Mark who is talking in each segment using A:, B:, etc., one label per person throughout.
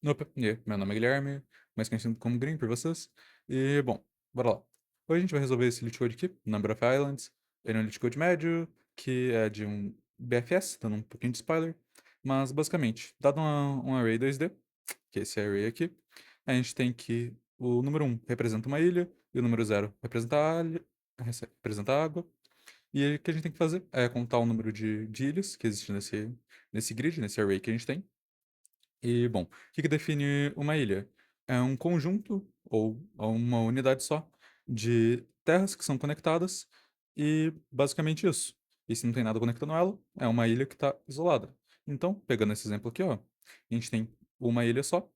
A: Opa, e aí, meu nome é Guilherme, mais conhecido como Green por vocês. E, bom, bora lá. Hoje a gente vai resolver esse cheat code aqui, Number of Islands. Ele é um cheat code médio, que é de um BFS, dando um pouquinho de spoiler. Mas, basicamente, dado um array 2D, que é esse array aqui, a gente tem que o número 1 representa uma ilha, e o número 0 representa a água. E aí, o que a gente tem que fazer é contar o número de ilhas que existe nesse grid, nesse array que a gente tem. E, bom, o que que define uma ilha? É um conjunto ou uma unidade só de terras que são conectadas e basicamente isso. E se não tem nada conectando ela, é uma ilha que está isolada. Então, pegando esse exemplo aqui, ó, a gente tem uma ilha só.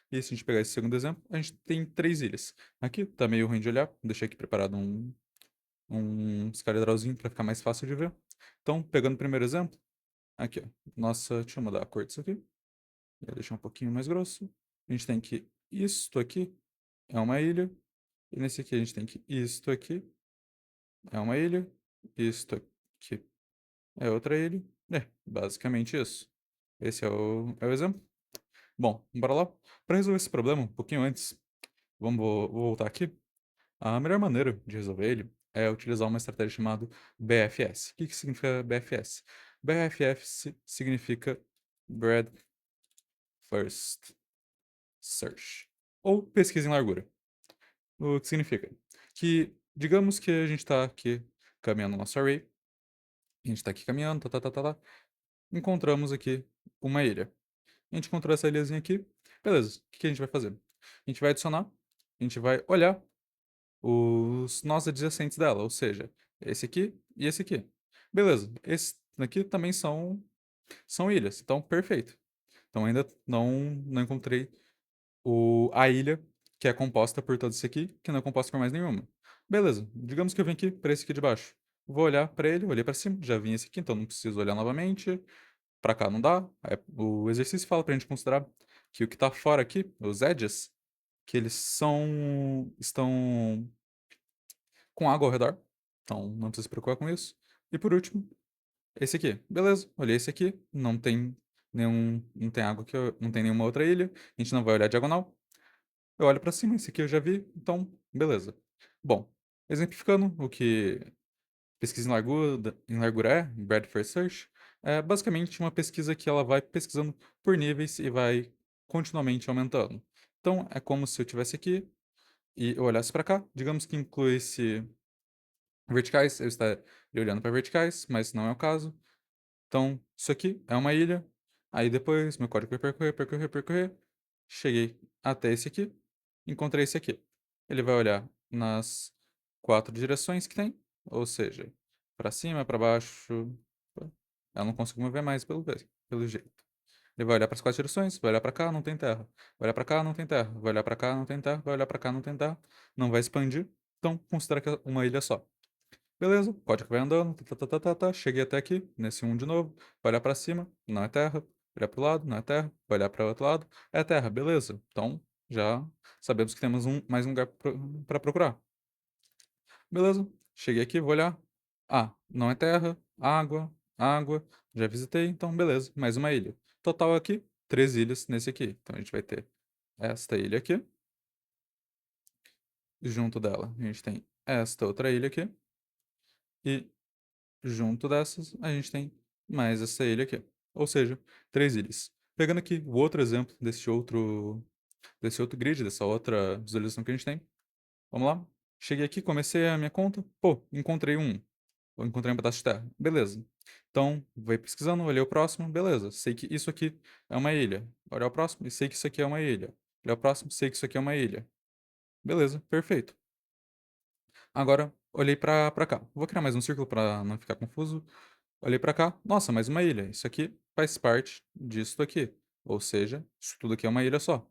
A: E se a gente pegar esse segundo exemplo, a gente tem três ilhas. Aqui tá meio ruim de olhar, deixei aqui preparado um escadrãozinho para ficar mais fácil de ver. Então, pegando o primeiro exemplo, aqui, ó, nossa, deixa eu mudar a cor disso aqui. Vou deixar um pouquinho mais grosso. A gente tem que isto aqui é uma ilha. E nesse aqui a gente tem que isto aqui é uma ilha. Isto aqui é outra ilha. É, basicamente isso. Esse é o exemplo. Bom, bora lá. Para resolver esse problema, um pouquinho antes, vou voltar aqui. A melhor maneira de resolver ele é utilizar uma estratégia chamada BFS. O que que significa BFS? BFS significa Breadth First Search, ou pesquisa em largura. O que significa que, digamos que a gente está aqui caminhando no nosso array, a gente está aqui caminhando, tá, encontramos aqui uma ilha. A gente encontrou essa ilhazinha aqui, beleza, o que que a gente vai fazer? A gente vai adicionar, a gente vai olhar os nós adjacentes dela, ou seja, esse aqui e esse aqui. Beleza, esses aqui também são ilhas, então perfeito. Então ainda não encontrei a ilha, que é composta por todo esse aqui, que não é composta por mais nenhuma. Beleza, digamos que eu vim aqui para esse aqui de baixo. Vou olhar para ele, olhei para cima, já vim esse aqui, então não preciso olhar novamente. Para cá não dá. O exercício fala para a gente considerar que o que está fora aqui, os edges, que eles estão com água ao redor, então não precisa se preocupar com isso. E por último, esse aqui. Beleza, olhei esse aqui, não tem água aqui, não tem nenhuma outra ilha, a gente não vai olhar diagonal. Eu olho pra cima, esse aqui eu já vi, então, beleza. Bom, exemplificando o que pesquisa em largura é, Bradford Search, é basicamente uma pesquisa que ela vai pesquisando por níveis e vai continuamente aumentando. Então, é como se eu tivesse aqui e eu olhasse para cá, digamos que incluísse verticais, eu estaria olhando para verticais, mas não é o caso. Então, isso aqui é uma ilha. Aí depois, meu código vai percorrer. Cheguei até esse aqui. Encontrei esse aqui. Ele vai olhar nas quatro direções que tem. Ou seja, para cima, para baixo. Eu não consigo mover mais pelo jeito. Ele vai olhar para as quatro direções. Vai olhar para cá, não tem terra. Vai olhar para cá, não tem terra. Vai olhar para cá, não tem terra. Vai olhar para cá, não tem terra. Não vai expandir. Então, considera que é uma ilha só. Beleza, o código vai andando, cheguei até aqui, nesse um de novo, vai olhar pra cima, não é terra, olhar pro lado, não é terra, vai olhar para o outro lado, é terra, beleza. Então, já sabemos que temos mais um lugar para procurar. Beleza, cheguei aqui, vou olhar. Ah, não é terra, água, já visitei, então beleza, mais uma ilha. Total aqui, três ilhas nesse aqui. Então a gente vai ter esta ilha aqui, junto dela a gente tem esta outra ilha aqui, e junto dessas, a gente tem mais essa ilha aqui. Ou seja, três ilhas. Pegando aqui o outro exemplo desse outro grid, dessa outra visualização que a gente tem. Vamos lá. Cheguei aqui, comecei a minha conta. Pô, encontrei um. Ou encontrei um pedaço de terra. Beleza. Então, vai pesquisando, olhei o próximo. Beleza. Sei que isso aqui é uma ilha. Olhar o próximo e sei que isso aqui é uma ilha. Olhar o próximo, sei que isso aqui é uma ilha. Beleza, perfeito. Agora, olhei pra cá. Vou criar mais um círculo para não ficar confuso. Olhei pra cá, nossa, mais uma ilha. Isso aqui faz parte disso aqui. Ou seja, isso tudo aqui é uma ilha só.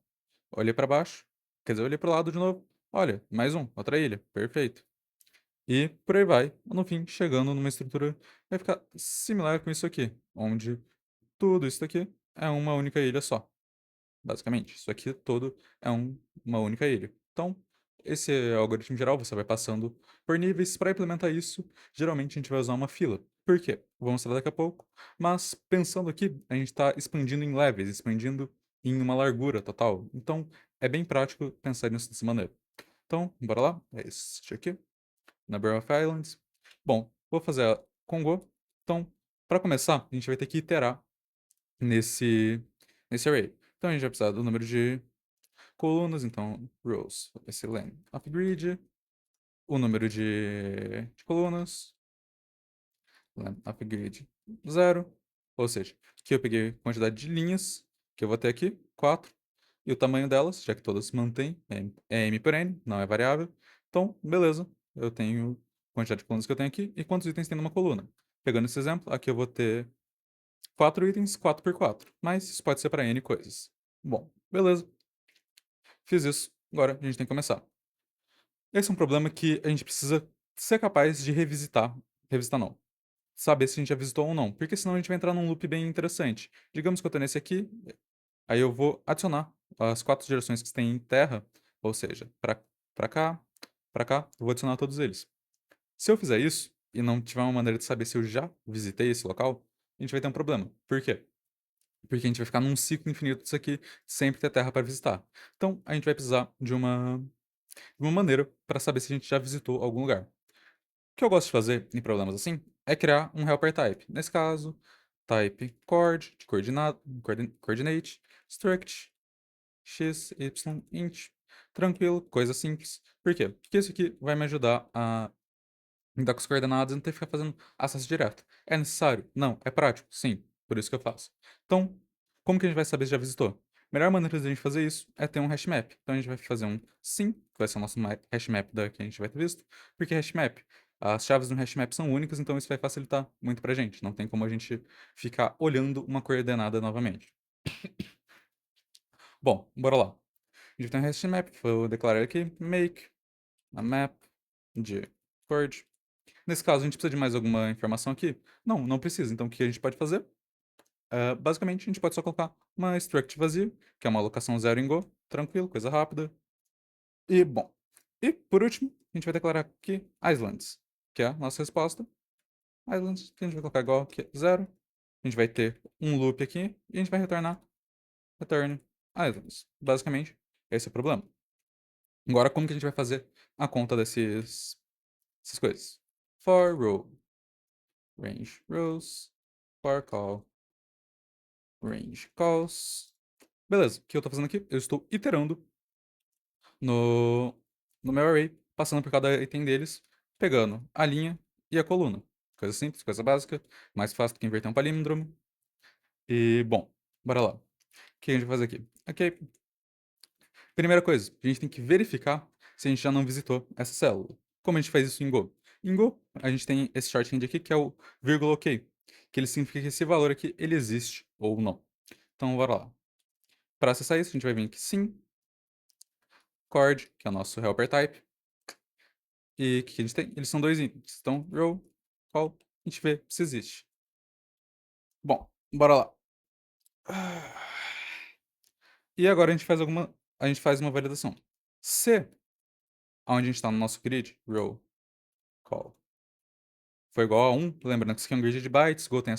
A: Olhei pra baixo, quer dizer, olhei pro lado de novo. Olha, mais um, outra ilha. Perfeito. E por aí vai. No fim, chegando numa estrutura vai ficar similar com isso aqui, onde tudo isso aqui é uma única ilha só. Basicamente, isso aqui todo é uma única ilha. Então, esse algoritmo geral, você vai passando por níveis. Para implementar isso, geralmente a gente vai usar uma fila. Por quê? Vou mostrar daqui a pouco. Mas, pensando aqui, a gente está expandindo em levels, expandindo em uma largura total. Então, é bem prático pensar nisso dessa maneira. Então, bora lá? É esse aqui, Number of Islands. Bom, vou fazer a com Go. Então, para começar, a gente vai ter que iterar nesse, nesse array. Então, a gente vai precisar do número de colunas, então rows vai ser len of grid, o número de colunas, len of grid 0, ou seja, aqui eu peguei a quantidade de linhas que eu vou ter aqui, 4, e o tamanho delas, já que todas se mantêm, é m por n, não é variável. Então, beleza, eu tenho a quantidade de colunas que eu tenho aqui e quantos itens tem numa coluna. Pegando esse exemplo, aqui eu vou ter 4 itens, 4 por 4, mas isso pode ser para n coisas. Bom, beleza. Fiz isso. Agora a gente tem que começar. Esse é um problema que a gente precisa ser capaz de revisitar. Revisitar não. Saber se a gente já visitou ou não. Porque senão a gente vai entrar num loop bem interessante. Digamos que eu tô nesse aqui, aí eu vou adicionar as 4 direções que tem em terra, ou seja, pra cá, pra cá, eu vou adicionar todos eles. Se eu fizer isso, e não tiver uma maneira de saber se eu já visitei esse local, a gente vai ter um problema. Por quê? Porque a gente vai ficar num ciclo infinito disso aqui, sempre ter terra para visitar. Então, a gente vai precisar de uma maneira para saber se a gente já visitou algum lugar. O que eu gosto de fazer em problemas assim é criar um helper type. Nesse caso, type coord, de coordinate, struct, x, y, int. Tranquilo, coisa simples. Por quê? Porque isso aqui vai me ajudar a lidar com as coordenadas e não ter que ficar fazendo acesso direto. É necessário? Não. É prático? Sim. Por isso que eu faço. Então, como que a gente vai saber se já visitou? A melhor maneira de a gente fazer isso é ter um hashmap. Então a gente vai fazer um sim, que vai ser o nosso hashmap da que a gente vai ter visto, porque hashmap, as chaves do hashmap são únicas, então isso vai facilitar muito pra gente. Não tem como a gente ficar olhando uma coordenada novamente. Bom, bora lá. A gente tem um hashmap, vou declarar aqui make a map de chord. Nesse caso, a gente precisa de mais alguma informação aqui? Não, não precisa. Então, o que a gente pode fazer? Basicamente, a gente pode só colocar uma struct vazia, que é uma alocação zero em Go. Tranquilo, coisa rápida. E, bom. E, por último, a gente vai declarar aqui islands, que é a nossa resposta. Islands, que a gente vai colocar igual aqui, zero. A gente vai ter um loop aqui e a gente vai retornar return islands. Basicamente, esse é o problema. Agora, como que a gente vai fazer a conta dessas coisas? For row, range rows, for call, range calls. Beleza, o que eu tô fazendo aqui? Eu estou iterando no, no meu array, passando por cada item deles, pegando a linha e a coluna. Coisa simples, coisa básica, mais fácil do que inverter um palíndromo. E, bom, bora lá. O que a gente vai fazer aqui? Ok, primeira coisa, a gente tem que verificar se a gente já não visitou essa célula. Como a gente faz isso em Go? Em Go, a gente tem esse shorthand aqui que é o vírgula OK, que ele significa que esse valor aqui ele existe ou não. Então, bora lá. Para acessar isso, a gente vai vir aqui sim, chord, que é o nosso helper type. E o que a gente tem? Eles são dois itens. Então, row, call, a gente vê se existe. Bom, bora lá. E agora a gente faz uma validação. Se onde a gente está no nosso grid, row, call, foi igual a 1, lembrando que isso aqui é um grid de bytes, Go tem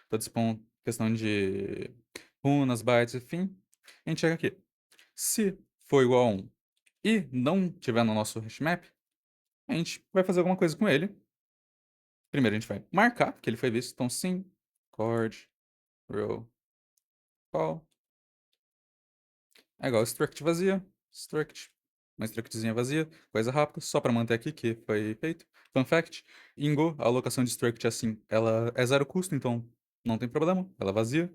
A: toda essa questão de runas, bytes, enfim, a gente chega aqui. Se for igual a 1 e não tiver no nosso hashmap, a gente vai fazer alguma coisa com ele. Primeiro a gente vai marcar que ele foi visto, então sim, chord, row, call. É igual struct vazia, struct, uma structzinha vazia, coisa rápida, só para manter aqui que foi feito. Fun fact, em Go, a alocação de struct é assim, ela é zero custo, então não tem problema, ela é vazia.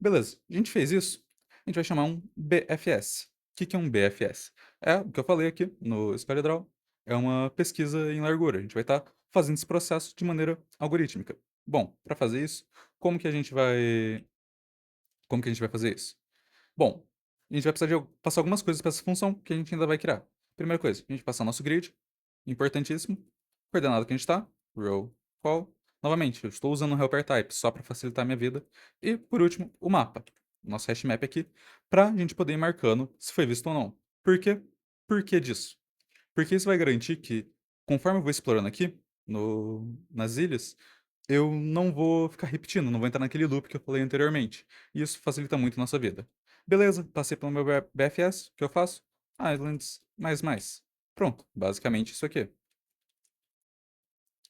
A: Beleza, a gente fez isso, a gente vai chamar um BFS. O que é um BFS? É o que eu falei aqui no SquareDraw, é uma pesquisa em largura. A gente vai estar fazendo esse processo de maneira algorítmica. Bom, para fazer isso, como que a gente vai, como que a gente vai fazer isso? Bom, a gente vai precisar de passar algumas coisas para essa função que a gente ainda vai criar. Primeira coisa, a gente passar nosso grid, importantíssimo, coordenada que a gente está, row, call. Novamente, eu estou usando o helper type só para facilitar a minha vida. E, por último, o mapa, nosso hashmap aqui, para a gente poder ir marcando se foi visto ou não. Por quê? Por que disso? Porque isso vai garantir que, conforme eu vou explorando aqui, nas ilhas, eu não vou ficar repetindo, não vou entrar naquele loop que eu falei anteriormente. E isso facilita muito a nossa vida. Beleza, passei pelo meu BFS, o que eu faço? Islands, mais. Pronto, basicamente isso aqui.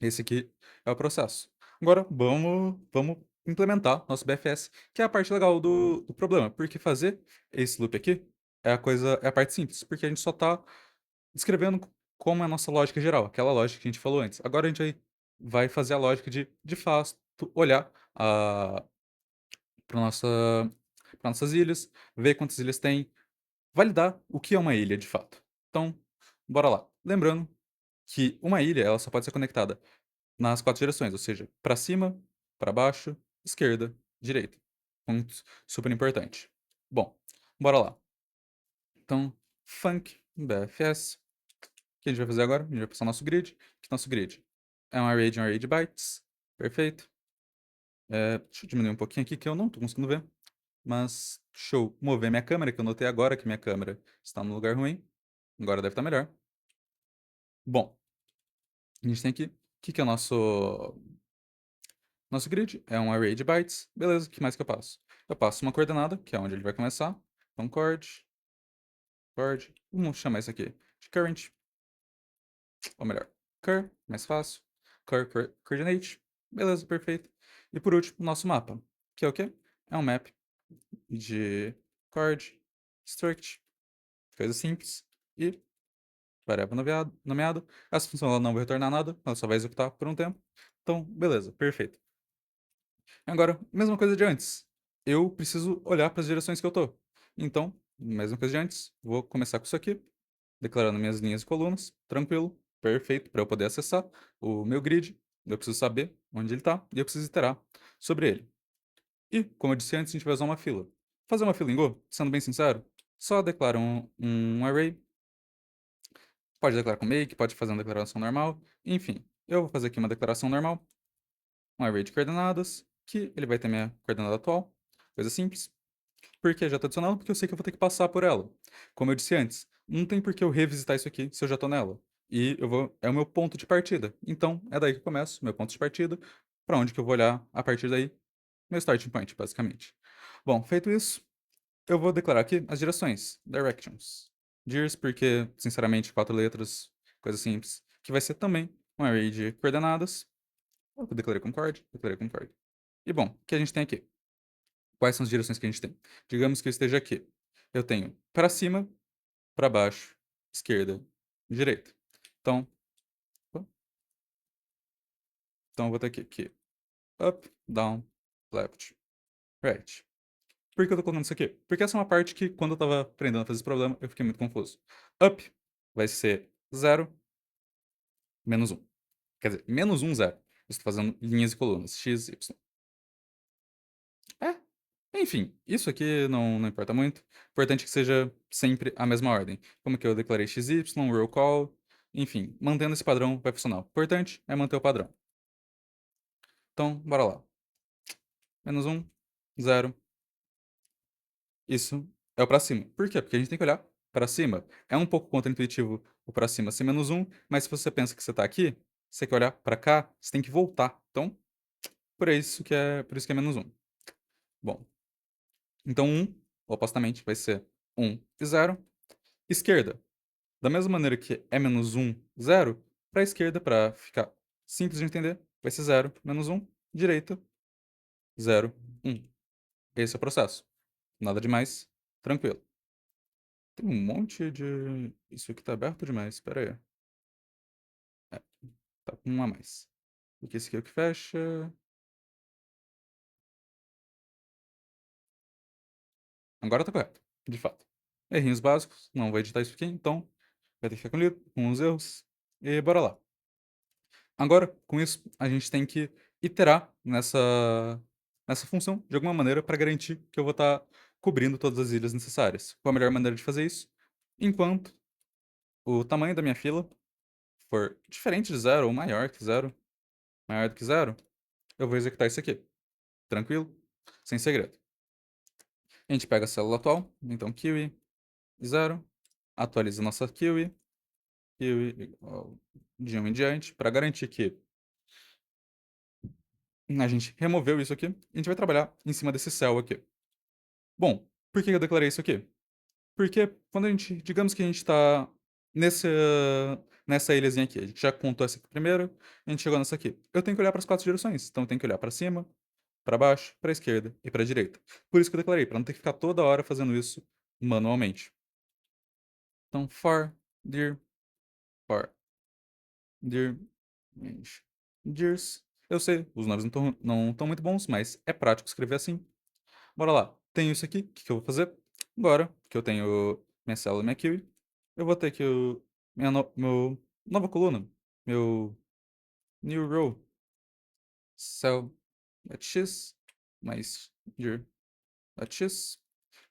A: Esse aqui é o processo. Agora, vamos implementar nosso BFS, que é a parte legal do problema, porque fazer esse loop aqui é a parte simples, porque a gente só está descrevendo como é a nossa lógica geral, aquela lógica que a gente falou antes. Agora a gente vai fazer a lógica de fato, olhar para nossa, para nossas ilhas, ver quantas ilhas tem, validar o que é uma ilha de fato. Então, bora lá. Lembrando que uma ilha ela só pode ser conectada nas 4 direções, ou seja, para cima, para baixo, esquerda, direita. Ponto super importante. Bom, bora lá. Então, func BFS. O que a gente vai fazer agora? A gente vai passar o nosso grid. Que nosso grid é um array de bytes. Perfeito. Deixa eu diminuir um pouquinho aqui que eu não estou conseguindo ver. Mas, show. Mover minha câmera, que eu notei agora que minha câmera está no lugar ruim. Agora deve estar melhor. Bom, a gente tem aqui. O que é o nosso grid? É um array de bytes. Beleza, o que mais que eu passo? Eu passo uma coordenada, que é onde ele vai começar. Então, chord. Vamos chamar isso aqui de current. Ou melhor, cur, mais fácil. Coordinate. Beleza, perfeito. E por último, nosso mapa, que é o quê? É um map de chord, struct, coisa simples, e variável nomeado. Essa função ela não vai retornar nada, ela só vai executar por um tempo. Então, beleza, perfeito. Agora, mesma coisa de antes. Eu preciso olhar para as direções que eu tô. Então, mesma coisa de antes, vou começar com isso aqui, declarando minhas linhas e colunas, tranquilo, perfeito, para eu poder acessar o meu grid. Eu preciso saber onde ele está e eu preciso iterar sobre ele. E, como eu disse antes, a gente vai usar uma fila. Fazer uma fila em Go, sendo bem sincero, só declara um array. Pode declarar com make, pode fazer uma declaração normal. Enfim, eu vou fazer aqui uma declaração normal, um array de coordenadas, que ele vai ter minha coordenada atual. Coisa simples. Por que já estou adicionando? Porque eu sei que eu vou ter que passar por ela. Como eu disse antes, não tem por que eu revisitar isso aqui se eu já estou nela. E é o meu ponto de partida. Então, é daí que eu começo, meu ponto de partida, para onde que eu vou olhar a partir daí, meu starting point, basicamente. Bom, feito isso, eu vou declarar aqui as direções, directions. Dirs, porque, sinceramente, 4 letras, coisa simples, que vai ser também um array de coordenadas. Eu declarei concord. E bom, o que a gente tem aqui? Quais são as direções que a gente tem? Digamos que eu esteja aqui. Eu tenho para cima, para baixo, esquerda, direita. Então, eu vou ter aqui up, down, left, right. Por que eu tô colocando isso aqui? Porque essa é uma parte que, quando eu tava aprendendo a fazer esse problema, eu fiquei muito confuso. Up vai ser 0, menos 1. Quer dizer, menos 1, 0. Eu estou fazendo linhas e colunas, x, y. É, enfim, isso aqui não importa muito. Importante que seja sempre a mesma ordem. Como que eu declarei XY, roll call, enfim, mantendo esse padrão vai funcionar. O importante é manter o padrão. Então, bora lá. Menos 1, 0. Isso é o pra cima. Por quê? Porque a gente tem que olhar para cima. É um pouco contraintuitivo o para cima ser menos 1, mas se você pensa que você tá aqui, você quer olhar para cá, você tem que voltar. Então, por isso que é menos 1. Bom, então 1, opostamente, vai ser 1 e 0. Esquerda. Da mesma maneira que é menos 1, 0, para a esquerda, para ficar simples de entender, vai ser 0, menos 1. Direita, 0, 1. Esse é o processo. Nada demais, tranquilo. Tem um monte de... Isso aqui tá aberto demais, espera aí. É, tá com um a mais. Porque esse aqui é o que fecha. Agora tá correto, de fato. Errinhos básicos, não vou editar isso aqui, então vai ter que ficar com os erros. E bora lá. Agora, com isso, a gente tem que iterar nessa função de alguma maneira para garantir que eu vou estar cobrindo todas as ilhas necessárias. Qual a melhor maneira de fazer isso? Enquanto o tamanho da minha fila for diferente de 0 ou maior do que 0, eu vou executar isso aqui. Tranquilo? Sem segredo. A gente pega a célula atual, então kiwi 0, atualiza nossa kiwi igual de 1 em diante, para garantir que a gente removeu isso aqui, a gente vai trabalhar em cima desse céu aqui. Bom, Por que eu declarei isso aqui? Porque quando a gente digamos que a gente tá nessa nessa ilhazinha aqui, a gente já contou essa aqui primeiro, a gente chegou nessa aqui. Eu tenho que olhar para as 4 direções, então eu tenho que olhar para cima, para baixo, para esquerda e para direita. Por isso que eu declarei, para não ter que ficar toda hora fazendo isso manualmente. Então for, dir, mente, dirs. Eu sei, os nomes não tão muito bons, mas é prático escrever assim. Bora lá. Tenho isso aqui, o que que eu vou fazer? Agora, que eu tenho minha célula e minha queue, eu vou ter que meu nova coluna, meu new row, cell.x mais dir.x,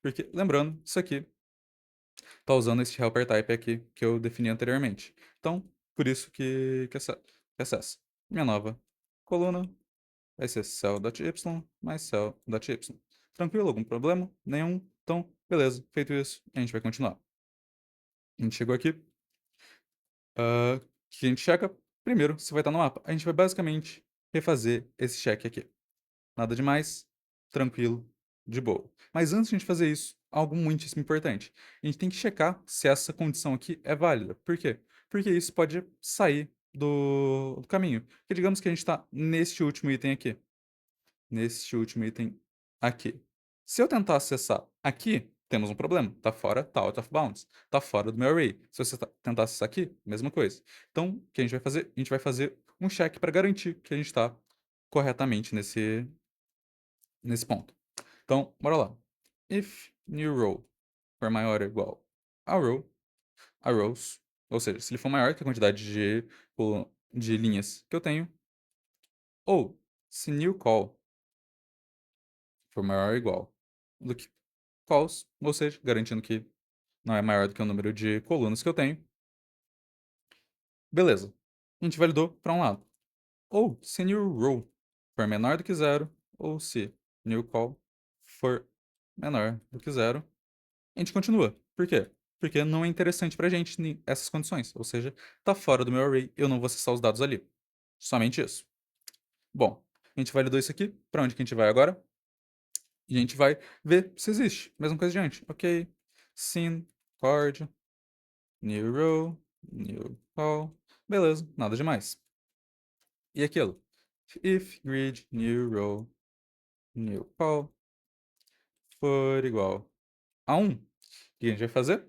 A: porque, lembrando, isso aqui tá usando esse helper type aqui que eu defini anteriormente. Então, por isso que acessa. Minha nova coluna vai ser cell.y mais cell.y. Tranquilo? Algum problema? Nenhum? Então, beleza. Feito isso, a gente vai continuar. A gente chegou aqui. Que a gente checa. Primeiro, se vai estar no mapa. A gente vai basicamente refazer esse check aqui. Nada demais. Tranquilo. De boa. Mas antes de a gente fazer isso, algo muitíssimo importante. A gente tem que checar se essa condição aqui é válida. Por quê? Porque isso pode sair do caminho. Porque digamos que a gente está neste último item aqui. Neste último item aqui. Se eu tentar acessar aqui, temos um problema. Tá fora, tá out of bounds. Tá fora do meu array. Se você tentar acessar aqui, mesma coisa. Então, o que a gente vai fazer? A gente vai fazer um check para garantir que a gente está corretamente nesse ponto. Então, bora lá. If new row for maior ou igual a rows, ou seja, se ele for maior que a quantidade de linhas que eu tenho, ou se new call for maior ou igual do que calls, ou seja, garantindo que não é maior do que o número de colunas que eu tenho. Beleza. A gente validou para um lado. Ou se new row for menor do que zero, ou se new call for menor do que zero, a gente continua. Por quê? Porque não é interessante pra gente essas condições. Ou seja, tá fora do meu array, eu não vou acessar os dados ali. Somente isso. Bom, a gente validou isso aqui. Para onde que a gente vai agora? E a gente vai ver se existe. Mesma coisa de antes. Ok. Sin, chord, new row, new call. Beleza, nada demais. E aquilo? If grid new row new call for igual a 1, o que a gente vai fazer?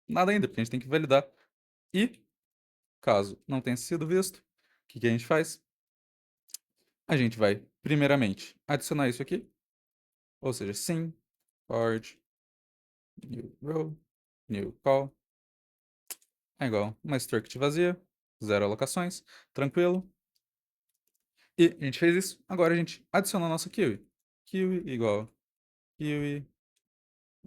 A: Nada ainda, porque a gente tem que validar. E, caso não tenha sido visto, o que a gente faz? A gente vai, primeiramente, adicionar isso aqui. Ou seja, sim, chord, new row, new call. É igual uma struct vazia, zero alocações, tranquilo. E a gente fez isso, agora a gente adiciona a nossa queue. Queue igual queue,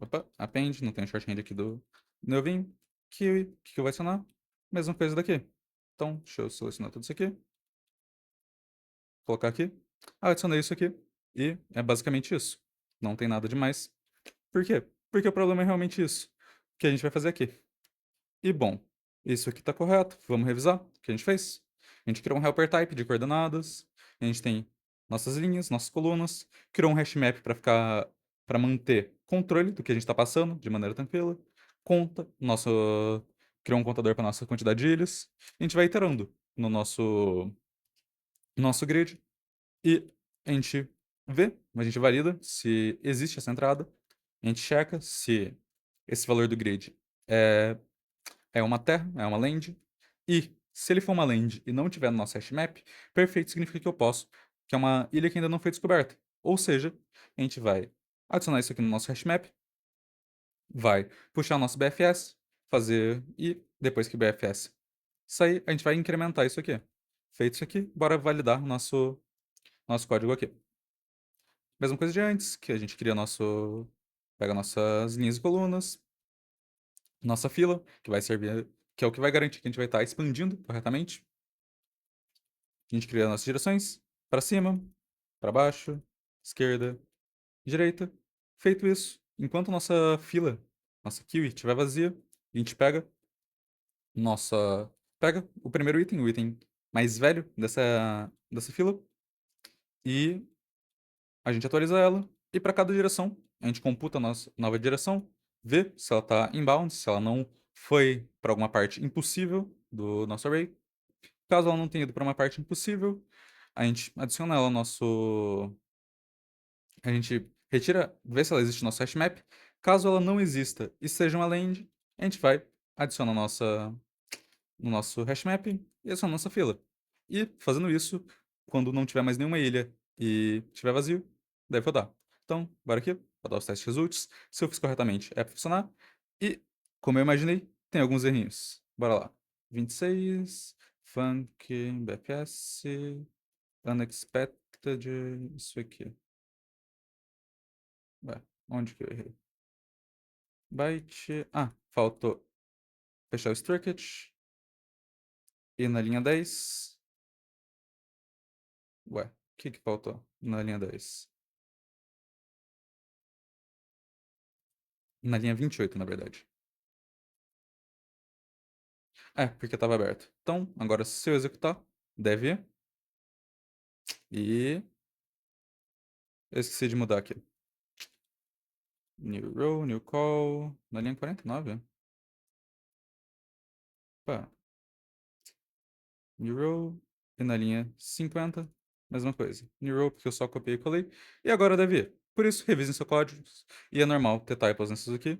A: opa, append, não tem o shorthand aqui do novinho. Queue, o que eu vou adicionar? Mesma coisa daqui. Então, deixa eu selecionar tudo isso aqui, colocar aqui. Adicionei isso aqui e é basicamente isso. Não tem nada demais. Por quê? Porque o problema é realmente isso que a gente vai fazer aqui. E bom, isso aqui está correto. Vamos revisar o que a gente fez. A gente criou um helper type de coordenadas. A gente tem nossas linhas, nossas colunas. Criou um hash map para manter controle do que a gente está passando de maneira tranquila. Criou um contador para nossa quantidade de ilhas. A gente vai iterando no nosso grid e a gente a gente valida se existe essa entrada. A gente checa se esse valor do grid é é uma terra, é uma land. E se ele for uma land e não tiver no nosso hashmap, perfeito significa que eu posso, que é uma ilha que ainda não foi descoberta. Ou seja, a gente vai adicionar isso aqui no nosso hashmap, vai puxar o nosso BFS, fazer, e depois que o BFS sair, a gente vai incrementar isso aqui. Feito isso aqui, bora validar o nosso código aqui. Mesma coisa de antes, que a gente cria pega nossas linhas e colunas, nossa fila, que vai servir, que é o que vai garantir que a gente vai estar expandindo corretamente. A gente cria nossas direções para cima, para baixo, esquerda, direita. Feito isso, enquanto nossa fila, nossa queue estiver vazia, a gente pega o primeiro item, o item mais velho dessa fila, e a gente atualiza ela. E para cada direção, a gente computa a nossa nova direção, vê se ela está inbound, se ela não foi para alguma parte impossível do nosso array. Caso ela não tenha ido para uma parte impossível, a gente adiciona ela ao nosso. A gente retira, vê se ela existe no nosso hashmap. Caso ela não exista e seja uma land, a gente vai adicionar no nosso hashmap e essa é a nossa fila. E fazendo isso, quando não tiver mais nenhuma ilha e tiver vazio, deve rodar. Então, bora aqui, vou dar os testes results. Se eu fiz corretamente, é para funcionar. E, como eu imaginei, tem alguns errinhos. Bora lá. 26, funk, BFS, unexpected, isso aqui. Ué, onde que eu errei? Byte. Ah, faltou fechar o struct. E na linha 10. Ué, o que que faltou na linha 10? Na linha 28, na verdade. É, porque estava aberto. Então, agora se eu executar, deve ir. E eu esqueci de mudar aqui. New row, new call. Na linha 49. Pá. New row. E na linha 50, mesma coisa. New row, porque eu só copiei e colei. E agora deve ir. Por isso, revisem seu código. E é normal ter typos nesses aqui.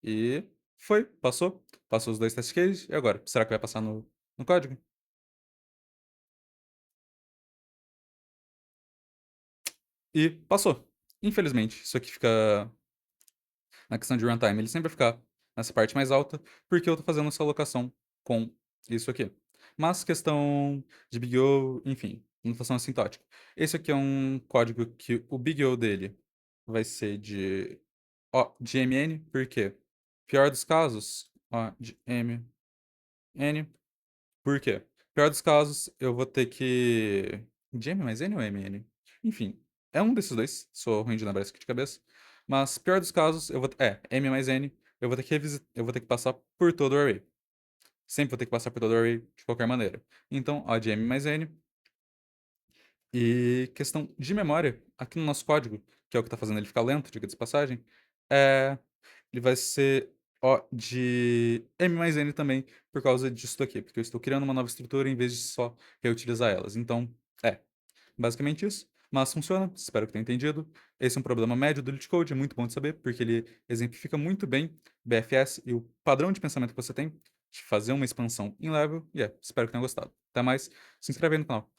A: E foi, passou. Passou os dois test cases. E agora? Será que vai passar no código? E passou. Infelizmente, isso aqui fica na questão de runtime. Ele sempre vai ficar nessa parte mais alta, porque eu tô fazendo essa alocação com isso aqui. Mas questão de Big O, enfim, notação assintótica. Esse aqui é um código que o Big O dele vai ser de MN, por quê? Pior dos casos, de MN. Por quê? Pior dos casos, eu vou ter que. M mais N ou MN? Enfim, é um desses dois. Sou ruim de lembrar isso aqui de cabeça. Mas, pior dos casos, eu vou. M mais N. Eu vou ter que eu vou ter que passar por todo o array. Sempre vou ter que passar por todo o array, de qualquer maneira. Então, O de M mais N. E questão de memória, aqui no nosso código, que é o que está fazendo ele ficar lento, diga de passagem, ele vai ser O de M mais N também, por causa disso aqui, porque eu estou criando uma nova estrutura em vez de só reutilizar elas. Então, basicamente isso. Mas funciona, espero que tenha entendido. Esse é um problema médio do LeetCode, é muito bom de saber, porque ele exemplifica muito bem BFS e o padrão de pensamento que você tem de fazer uma expansão em level. E espero que tenha gostado. Até mais, se inscreve aí no canal.